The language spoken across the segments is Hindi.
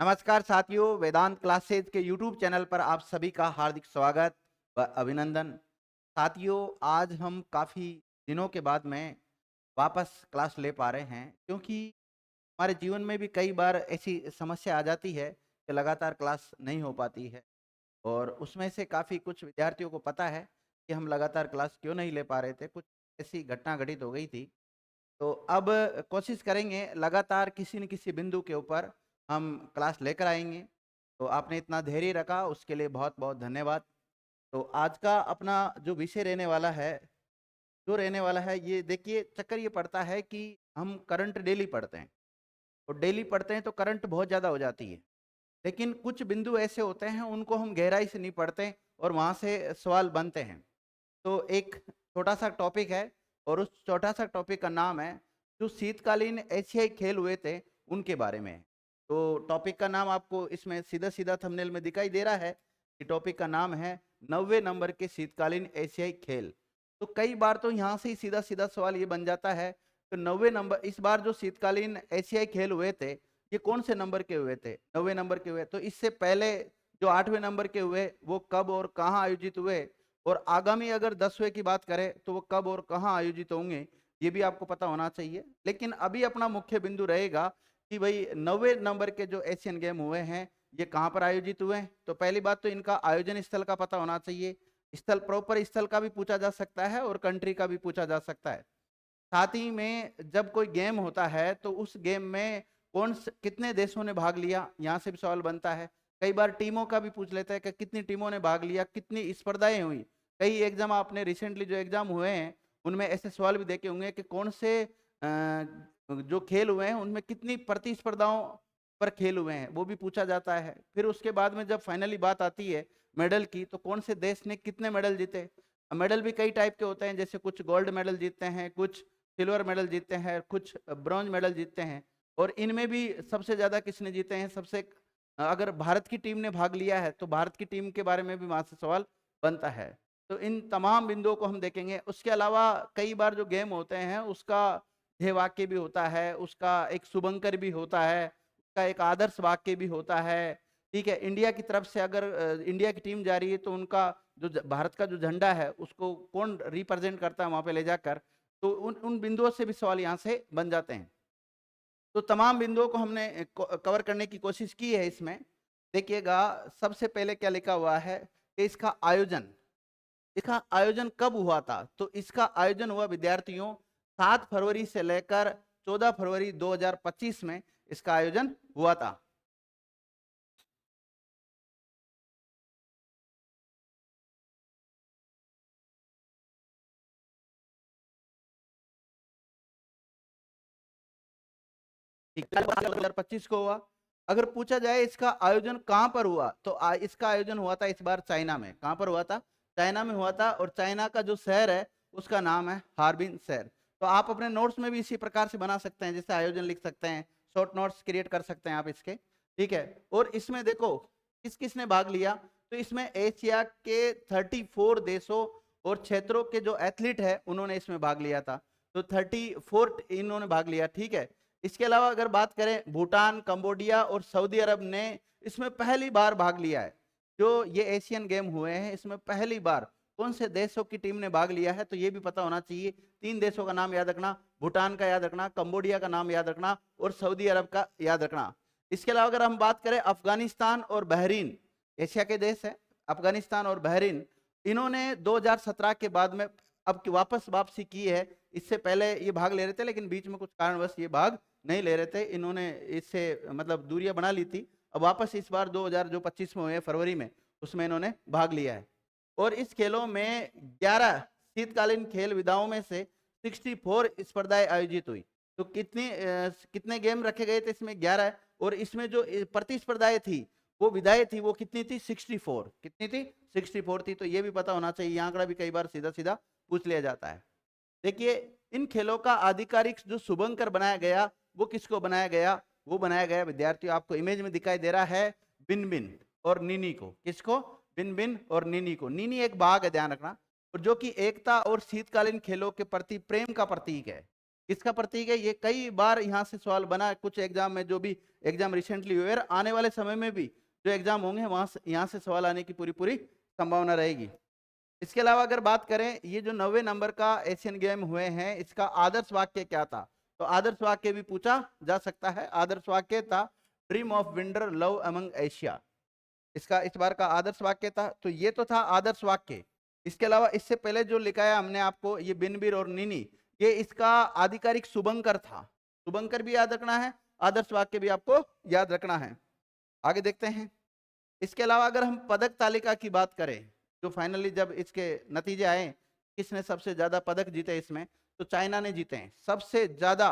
नमस्कार साथियों, वेदांत क्लासेज के यूट्यूब चैनल पर आप सभी का हार्दिक स्वागत व अभिनंदन। साथियों, आज हम काफ़ी दिनों के बाद में वापस क्लास ले पा रहे हैं, क्योंकि हमारे जीवन में भी कई बार ऐसी समस्या आ जाती है कि लगातार क्लास नहीं हो पाती है। और उसमें से काफ़ी कुछ विद्यार्थियों को पता है कि हम लगातार क्लास क्यों नहीं ले पा रहे थे, कुछ ऐसी घटना घटित हो गई थी। तो अब कोशिश करेंगे लगातार किसी न किसी बिंदु के ऊपर हम क्लास लेकर आएँगे। तो आपने इतना धैर्य रखा, उसके लिए बहुत-बहुत धन्यवाद। तो आज का अपना जो विषय रहने वाला है, ये देखिए, चक्कर ये पड़ता है कि हम करंट डेली पढ़ते हैं, और डेली पढ़ते हैं तो करंट बहुत ज़्यादा हो जाती है। लेकिन कुछ बिंदु ऐसे होते हैं, उनको हम गहराई से नहीं पढ़ते और वहाँ से सवाल बनते हैं। तो एक छोटा-सा टॉपिक है, और उस छोटा-सा टॉपिक का नाम है, जो शीतकालीन एशियाई खेल हुए थे, उनके बारे में है। तो टॉपिक का नाम आपको इसमें सीधा-सीधा थंबनेल में दिखाई दे रहा है कि टॉपिक का नाम है 90 नंबर के शीतकालीन एशियाई खेल। तो कई बार तो यहाँ से ही सीधा-सीधा सवाल ये बन जाता है कि 90 नंबर, इस बार जो शीतकालीन एशियाई खेल हुए थे, ये कौन से नंबर के हुए थे? 90 नंबर के हुए। तो इससे पहले जो 8वें नंबर के हुए, वो कब और कहाँ आयोजित हुए? और आगामी अगर 10वें की बात करें तो वो कब और कहाँ आयोजित होंगे, ये भी आपको पता होना चाहिए। लेकिन अभी अपना मुख्य बिंदु रहेगा कि भाई 90 नंबर के जो एशियन गेम हुए हैं, ये कहाँ पर आयोजित हुए हैं। तो पहली बात तो इनका आयोजन स्थल का पता होना चाहिए। स्थल, प्रॉपर स्थल का भी पूछा जा सकता है और कंट्री का भी पूछा जा सकता है। साथ ही में जब कोई गेम होता है तो उस गेम में कितने देशों ने भाग लिया, यहाँ से भी सवाल बनता है। कई बार टीमों का भी पूछ लेता है कि कितनी टीमों ने भाग लिया, कितनी स्पर्धाएं हुई। कई एग्जाम, आपने रिसेंटली जो एग्जाम हुए हैं उनमें ऐसे सवाल भी देखे होंगे कि कौन से जो खेल हुए हैं उनमें कितनी प्रतिस्पर्धाओं पर खेल हुए हैं, वो भी पूछा जाता है। फिर उसके बाद में जब फाइनली बात आती है मेडल की, तो कौन से देश ने कितने मेडल जीते। मेडल भी कई टाइप के होते हैं, जैसे कुछ गोल्ड मेडल जीतते हैं, कुछ सिल्वर मेडल जीतते हैं, कुछ ब्रॉन्ज मेडल जीतते हैं। और इनमें भी सबसे ज़्यादा किसने जीते हैं, अगर भारत की टीम ने भाग लिया है तो भारत की टीम के बारे में भी वहाँ से सवाल बनता है। तो इन तमाम बिंदुओं को हम देखेंगे। उसके अलावा कई बार जो गेम होते हैं उसका ध्येय वाक्य भी होता है, उसका एक शुभंकर भी होता है, उसका एक आदर्श वाक्य भी होता है। ठीक है, इंडिया की तरफ से अगर इंडिया की टीम जा रही है तो उनका भारत का जो झंडा है उसको कौन रिप्रेजेंट करता है वहाँ पे ले जाकर। तो उन उन बिंदुओं से भी सवाल यहाँ से बन जाते हैं। तो तमाम बिंदुओं को हमने कवर करने की कोशिश की है इसमें। देखिएगा, सबसे पहले क्या लिखा हुआ है कि इसका आयोजन कब हुआ था। तो इसका आयोजन हुआ विद्यार्थियों 7 फरवरी से लेकर 14 फरवरी 2025 में इसका आयोजन हुआ था। ठीक है, 2025 को हुआ। अगर पूछा जाए इसका आयोजन कहाँ पर हुआ, तो इसका आयोजन हुआ था इस बार चाइना में। कहाँ पर हुआ था? चाइना में हुआ था। और चाइना का जो शहर है उसका नाम है हार्बिन शहर। तो आप अपने नोट्स में भी इसी प्रकार से बना सकते हैं, जैसे आयोजन लिख सकते हैं, शॉर्ट नोट्स क्रिएट कर सकते हैं आप इसके। ठीक है। और इसमें देखो किस किस ने भाग लिया। तो इसमें एशिया के 34 देशों और क्षेत्रों के जो एथलीट है उन्होंने इसमें भाग लिया था। तो 34 इन्होंने भाग लिया। ठीक है। इसके अलावा अगर बात करें, भूटान, कंबोडिया और सऊदी अरब ने इसमें पहली बार भाग लिया है। जो ये एशियन गेम हुए हैं इसमें पहली बार कौन से देशों की टीम ने भाग लिया है, तो ये भी पता होना चाहिए। 3 देशों का नाम याद रखना, भूटान का याद रखना, कंबोडिया का नाम याद रखना और सऊदी अरब का याद रखना। इसके अलावा अगर हम बात करें, अफगानिस्तान और बहरीन, एशिया के देश है अफगानिस्तान और बहरीन, इन्होंने 2017 के बाद में अब वापस वापसी की है। इससे पहले ये भाग ले रहे थे लेकिन बीच में कुछ कारणवश ये भाग नहीं ले रहे थे, इन्होंने इससे मतलब दूरियां बना ली थी। अब वापस इस बार 2025 में हुए फरवरी में, उसमें इन्होंने भाग लिया है। और इस खेलों में 11 शीतकालीन खेल विधाओं में से 64 स्पर्धाएं आयोजित हुई। तो कितने गेम रखे गए थे इसमें? 11। और इसमें जो प्रतिस्पर्धाएं थी, वो विधाएं थी, वो कितनी थी? 64। कितनी थी? 64 थी। तो ये भी पता होना चाहिए, आंकड़ा भी कई बार सीधा सीधा पूछ लिया जाता है। देखिए, इन खेलों का आधिकारिक जो शुभंकर बनाया गया, वो किसको बनाया गया? वो बनाया गया विद्यार्थियों, आपको इमेज में दिखाई दे रहा है, बिन बिन और नीनी को। किसको? बिन बिन और नीनी को। नीनी एक बाघ है, ध्यान रखना, और जो कि एकता और शीतकालीन खेलों के प्रति प्रेम का प्रतीक है। किसका प्रतीक है? ये कई बार यहाँ से सवाल बना कुछ एग्जाम में, जो भी एग्जाम रिसेंटली हुए और आने वाले समय में भी जो एग्जाम होंगे वहां से यहाँ से सवाल आने की पूरी पूरी संभावना रहेगी। इसके अलावा अगर बात करें, ये जो 90 नंबर का एशियन गेम हुए हैं, इसका आदर्श वाक्य क्या था? तो आदर्श वाक्य भी पूछा जा सकता है। आदर्श वाक्य था dream of vendor love among Asia, इसका इस बार का आदर्श वाक्य था। तो ये तो था आदर्श वाक्य। इसके अलावा इससे पहले जो लिखाया हमने आपको, ये बिनबीर और नीनी, ये इसका आधिकारिक शुभंकर था। शुभंकर भी याद रखना है, आदर्श वाक्य भी आपको याद रखना है। आगे देखते हैं। इसके अलावा अगर हम पदक तालिका की बात करें, जो फाइनली जब इसके नतीजे आए, किसने सबसे ज्यादा पदक जीते इसमें, तो चाइना ने जीते हैं। सबसे ज्यादा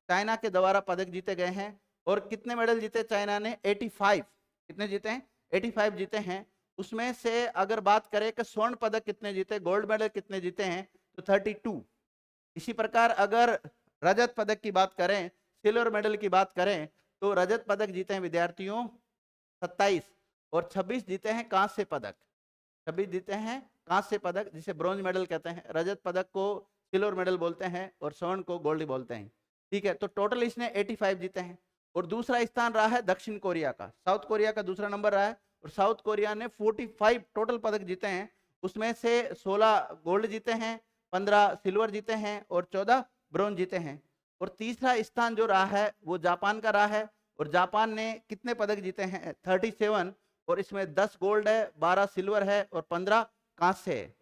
चाइना के द्वारा पदक जीते गए हैं। और कितने मेडल जीते चाइना ने? 85। कितने जीते हैं? 85 जीते हैं। उसमें से अगर बात करें कि स्वर्ण पदक कितने जीते, गोल्ड मेडल कितने जीते हैं, तो 32। इसी प्रकार अगर रजत पदक की बात करें, सिल्वर मेडल की बात करें, तो रजत पदक जीते हैं विद्यार्थियों 27, और 26 जीते हैं कांस्य पदक। 26 जीते हैं कांस्य पदक, जिसे ब्रॉन्ज मेडल कहते हैं। रजत पदक को सिल्वर मेडल बोलते हैं और स्वर्ण को गोल्ड बोलते हैं। ठीक है, तो टोटल इसने 85 जीते हैं। और दूसरा स्थान रहा है दक्षिण कोरिया का, साउथ कोरिया का दूसरा नंबर रहा है। और साउथ कोरिया ने 45 टोटल पदक जीते हैं। उसमें से 16 गोल्ड जीते हैं, 15 सिल्वर जीते हैं और 14 ब्रॉन्ज जीते हैं। और तीसरा स्थान जो रहा है वो जापान का रहा है। और जापान ने कितने पदक जीते हैं? 37। और इसमें 10 गोल्ड है, 12 सिल्वर है और 15 कांस्य है।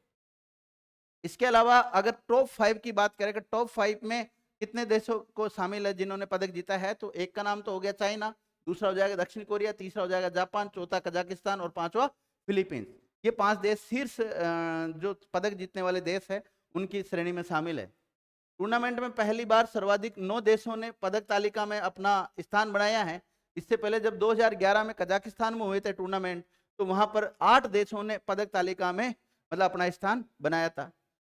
इसके अलावा अगर टॉप 5 की बात करें, टॉप 5 में कितने देशों को शामिल है जिन्होंने पदक जीता है, तो एक का नाम तो हो गया चाइना, दूसरा हो जाएगा दक्षिण कोरिया, तीसरा हो जाएगा जापान, चौथा कजाकिस्तान और पांचवा फिलीपींस। ये 5 देश शीर्ष जो पदक जीतने वाले देश है उनकी श्रेणी में शामिल है। टूर्नामेंट में पहली बार सर्वाधिक 9 देशों ने पदक तालिका में अपना स्थान बनाया है। इससे पहले जब 2011 में कजाकिस्तान में हुए थे टूर्नामेंट, तो वहां पर 8 देशों ने पदक तालिका में मतलब अपना स्थान बनाया था।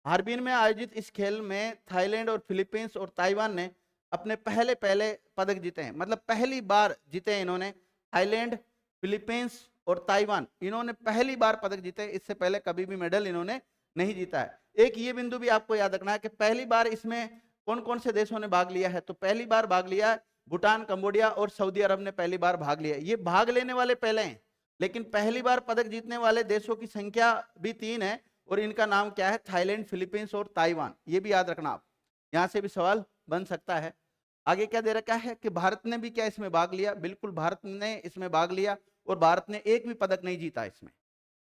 हार्बिन में आयोजित इस खेल में थाईलैंड और फिलीपींस और ताइवान ने अपने पहले पहले पदक जीते हैं, मतलब पहली बार जीते हैं इन्होंने। थाईलैंड, फिलीपींस और ताइवान, इन्होंने पहली बार पदक जीते। इससे पहले कभी भी मेडल इन्होंने नहीं जीता है। एक ये बिंदु भी आपको याद रखना है कि पहली बार इसमें कौन कौन से देशों ने भाग लिया है, तो पहली बार भाग लिया भूटान, कंबोडिया और सऊदी अरब ने पहली बार भाग लिया। ये भाग लेने वाले पहले हैं, लेकिन पहली बार पदक जीतने वाले देशों की संख्या भी 3 है और इनका नाम क्या है? थाईलैंड, फिलीपींस और ताइवान। ये भी याद रखना आप, यहां से भी सवाल बन सकता है। आगे क्या दे रखा है कि भारत ने भी क्या इसमें भाग लिया? बिल्कुल, भारत ने इसमें भाग लिया और भारत ने एक भी पदक नहीं जीता इसमें।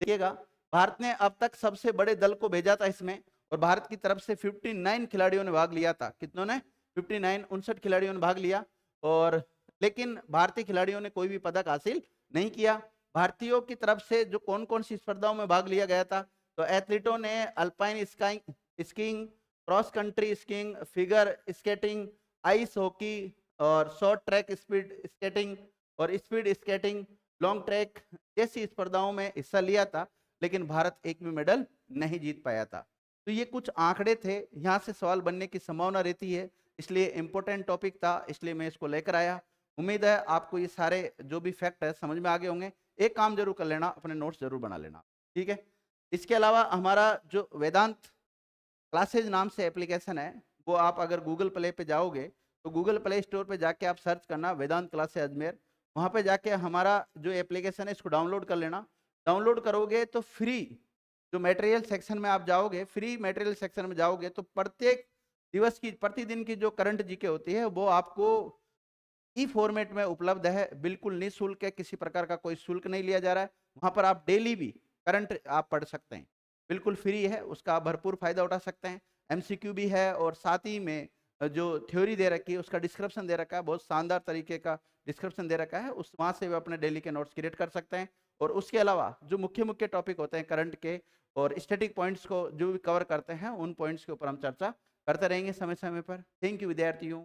देखिएगा, भारत ने अब तक सबसे बड़े दल को भेजा था इसमें, और भारत की तरफ से 59 खिलाड़ियों ने भाग लिया था। कितनों ने? 59, 59 खिलाड़ियों ने भाग लिया। और लेकिन भारतीय खिलाड़ियों ने कोई भी पदक हासिल नहीं किया। भारतीयों की तरफ से जो कौन कौन सी स्पर्धाओं में भाग लिया गया था, तो एथलीटों ने alpine skiing, cross country skiing, figure skating, ice hockey और शॉर्ट ट्रैक स्पीड स्केटिंग और स्पीड स्केटिंग, लॉन्ग ट्रैक जैसी स्पर्धाओं में हिस्सा लिया था। लेकिन भारत एक भी मेडल नहीं जीत पाया था। तो ये कुछ आंकड़े थे, यहाँ से सवाल बनने की संभावना रहती है, इसलिए इंपॉर्टेंट टॉपिक था, इसलिए मैं इसको लेकर आया। उम्मीद है आपको ये सारे जो भी फैक्ट है समझ में आ गए होंगे। एक काम जरूर कर लेना, अपने नोट्स जरूर बना लेना, ठीक है। इसके अलावा हमारा जो वेदांत क्लासेज नाम से एप्लीकेशन है, वो आप अगर गूगल प्ले पे जाओगे तो गूगल प्ले स्टोर पे जाके आप सर्च करना वेदांत क्लासेज अजमेर। वहाँ पे जाके हमारा जो एप्लीकेशन है इसको डाउनलोड कर लेना। डाउनलोड करोगे तो फ्री जो मटेरियल सेक्शन में आप जाओगे, फ्री मटेरियल सेक्शन में जाओगे तो प्रत्येक दिवस की, प्रतिदिन की जो करंट जीके होती है वो आपको ई फॉर्मेट में उपलब्ध है, बिल्कुल निःशुल्क है, किसी प्रकार का कोई शुल्क नहीं लिया जा रहा है। वहां पर आप डेली भी करंट आप पढ़ सकते हैं, बिल्कुल फ्री है, उसका आप भरपूर फायदा उठा सकते हैं। एमसीक्यू भी है और साथ ही में जो थ्योरी दे रखी है उसका डिस्क्रिप्शन दे रखा है, बहुत शानदार तरीके का डिस्क्रिप्शन दे रखा है, उस वहां से भी अपने डेली के नोट्स क्रिएट कर सकते हैं। और उसके अलावा जो मुख्य मुख्य टॉपिक होते हैं करंट के और स्टैटिक पॉइंट्स को जो भी कवर करते हैं, उन पॉइंट्स के ऊपर हम चर्चा करते रहेंगे समय समय पर। थैंक यू विद्यार्थियों।